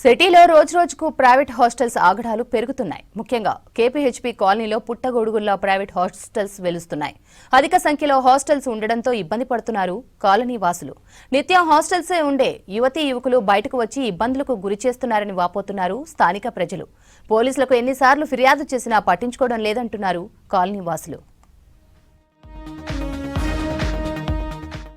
సిటీలో రోజురోజుకు private hostels ఆగడాలు పెరుగుతున్నాయి. ముఖ్యంగా కేపీహెచ్పీ కాలనీలో పుట్టగొడుగుల్లా ప్రైవేట్ హాస్టల్స్ వెలుస్తున్నాయి. అధిక సంఖ్యలో హాస్టల్స్ ఉండడంతో ఇబ్బంది పడుతున్నారు కాలనీ వాసులు. నిత్యం హాస్టల్సే ఉండే యువతీ యువకులు బయటకు వచ్చి ఇబ్బందులకు గురి చేస్తున్నారని వాపోతున్నారు స్థానిక ప్రజలు. పోలీసులకు ఎన్నిసార్లు ఫిర్యాదు చేసినా పట్టించుకోవడం లేదంటున్నారు కాలనీ వాసులు.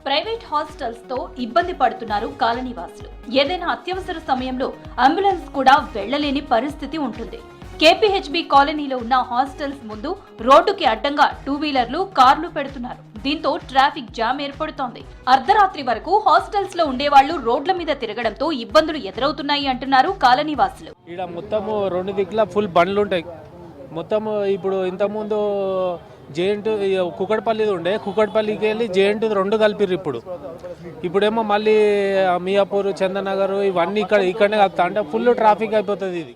ప్రైవేట్ హాస్టల్స్ తో ఇబ్బంది పడుతున్నారు కాలనీ వాసులు. ఏదైనా అత్యవసర సమయంలో అంబులెన్స్ కూడా వెళ్లలేని పరిస్థితి ఉంటుంది. కేపీహెచ్బీ కాలనీలో ఉన్న హాస్టల్స్ ముందు రోడ్డుకి అడ్డంగా 2 వీలర్లు, కార్లు పెడుతున్నారు. దీంతో ట్రాఫిక్ జామ్ ఏర్పడుతోంది. అర్ధరాత్రి వరకు హాస్టల్స్ లో ఉండేవాళ్లు రోడ్ల మీద తిరగడంతో ఇబ్బందులు ఎదురవుతున్నాయి అంటున్నారు కాలనీ వాసులు. ఇక్కడ మొత్తం 2 దిక్కుల ఫుల్ బండ్లు ఉంటాయి. మొత్తం ఇప్పుడు ఇంతకుముందు జేఎంట్ కుకట్పల్లి ఉండే, కుకట్పల్లికి వెళ్ళి జేఎంట్ 2 కలిపిర్రు. ఇప్పుడేమో మళ్ళీ మియాపూర్, చందనగర్ ఇవన్నీ ఇక్కడనే కలుపుతా అంటే ఫుల్ ట్రాఫిక్ అయిపోతుంది. ఇది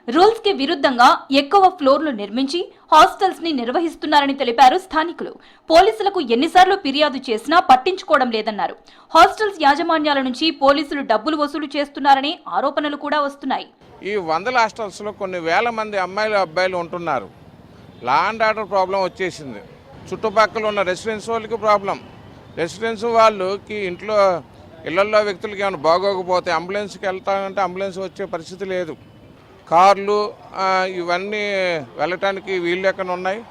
రూల్స్ కి విరుద్ధంగా ఎక్కువ ఫ్లోర్లు నిర్మించి హాస్టల్స్ ని నిర్వహిస్తున్నారని తెలిపారు స్థానికులు. పోలీసులకు ఎన్నిసార్లు ఫిర్యాదు చేసినా పట్టించుకోవడం లేదన్నారు. హాస్టల్స్ యాజమాన్యాల నుంచి పోలీసులు డబ్బులు వసూలు చేస్తున్నారనే ఆరోపణలు కూడా వస్తున్నాయి. ఈ 100 హాస్టల్స్ లో కొన్ని వేల మంది అమ్మాయిలు, అబ్బాయిలు ఉంటున్నారు. లా అండ్ ఆర్డర్ ప్రాబ్లం వచ్చేసింది. చుట్టుపక్కల ఉన్న రెసిడెన్స్ వాళ్ళకి ప్రాబ్లం. రెసిడెన్స్ వాళ్ళకి ఇళ్లలో వ్యక్తులకి ఏమైనా బాగోకపోతే అంబులెన్స్కి వెళ్తామంటే అంబులెన్స్ వచ్చే పరిస్థితి లేదు. కార్లు ఇవన్నీ వెళ్ళటానికి వీలు లేకుండా ఉన్నాయి.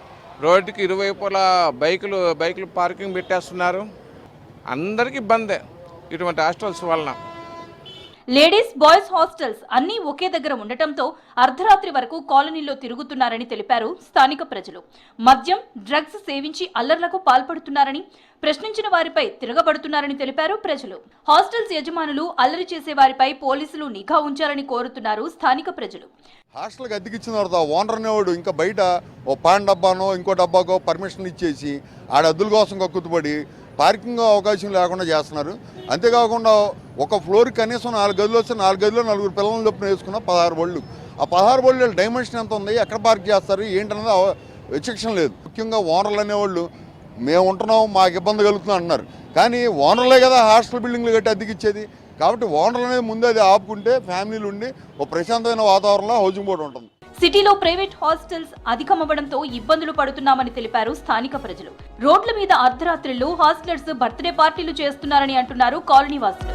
రోడ్డుకి ఇరువైపులా బైకులు పార్కింగ్ పెట్టేస్తున్నారు. అందరికీ ఇబ్బందే ఇటువంటి హాస్టల్స్ వలన. లేడీస్, బాయ్స్ హాస్టల్స్ అన్నీ ఒకే దగ్గర ఉండటంతో అర్ధరాత్రి వరకు కాలనీలో తిరుగుతున్నారని తెలిపారు స్థానిక ప్రజలు. మద్యం, డ్రగ్స్ సేవించి అల్లర్లకు పాల్పడుతున్నారని, ప్రశ్నించిన వారిపై తిరగబడుతున్నారని తెలిపారు ప్రజలు. హాస్టల్స్ యజమానులు అల్లరి చేసే వారిపై పోలీసులు నిఘా ఉంచాలని కోరుతున్నారు స్థానిక ప్రజలు. హాస్టల్కి అద్దెకిచ్చిన తర్వాత ఓనర్ అనేవాడు ఇంకా బయట ఓ పాన్ డబ్బానో ఇంకో డబ్బాకో పర్మిషన్ ఇచ్చేసి ఆడ అద్దుల కోసం కక్కుతుపడి పార్కింగ్ అవకాశం లేకుండా చేస్తున్నారు. అంతేకాకుండా ఒక ఫ్లోర్ కనీసం 4 గదులు వస్తే 4 గదుల్లో 4 పిల్లలను చొప్పున వేసుకున్న 16 బళ్ళు. ఆ 16 బళ్ళు డైమెన్షన్ ఎంత ఉంది, ఎక్కడ పార్క్ చేస్తారు ఏంటన్నది విచక్షణ లేదు. ముఖ్యంగా ఓనర్లు అనేవాళ్ళు మేము ఉంటున్నాం, మాకు ఇబ్బంది కలుగుతుంది అంటున్నారు. కానీ ఓనర్లే కదా హాస్టల్ బిల్డింగ్లు కట్టి అద్దెకిచ్చేది. కాబట్టి ఓనర్లు అనేది ముందు అది ఆపుకుంటే ఫ్యామిలీలు ఉండి ఒక ప్రశాంతమైన వాతావరణంలో హౌసింగ్ బోర్డు ఉంటుంది. సిటీలో ప్రైవేట్ హాస్టల్స్ అధికమవ్వడంతో ఇబ్బందులు పడుతున్నామని తెలిపారు స్థానిక ప్రజలు. రోడ్ల మీద అర్ధరాత్రులు హాస్టలర్స్ బర్త్డే పార్టీలు చేస్తున్నారని అంటున్నారు కాలనీ వాసులు.